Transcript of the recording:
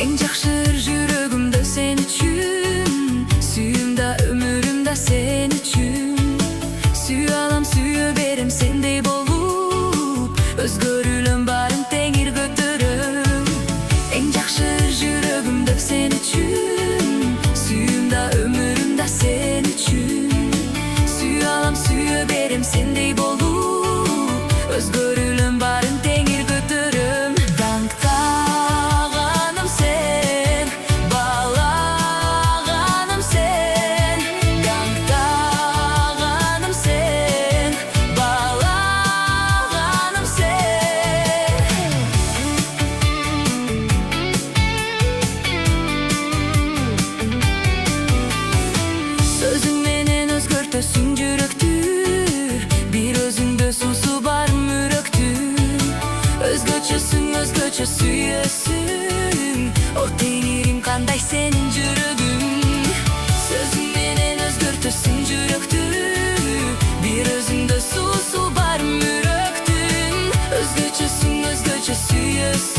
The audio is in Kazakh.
Eng жақшы жүрегімді сен үшін, сүйімді өмірімді сен үшін. Сүй алам, сүйе берем сендей болып, өзгөрүлөм барын теңир көтөрөм. Eng жақшы жүрегімді сен үшін, сүйімді өмірімді сен үшін. Сүй алам, сүйе берем сендей болып, өзгөрүлөм барын теңир көтөрөм. Даңктағаным сен, балағаным сен. Даңктағаным сен, балағаным сен. Сөзің менен өзгөртөсүң жүрөктү, бир өзүңдө суусу бар мүрөктү. Өзгөчөсүң, өзгөчө сүйөсүң, о теңирим кандай сенин жүрөгүң. Сөзүң менен өзгөртөсүң жүрөктү, бир өзүңдө суусу бар мүрөктү. Өзгөчөсүң, өзгөчө сүйөсүң.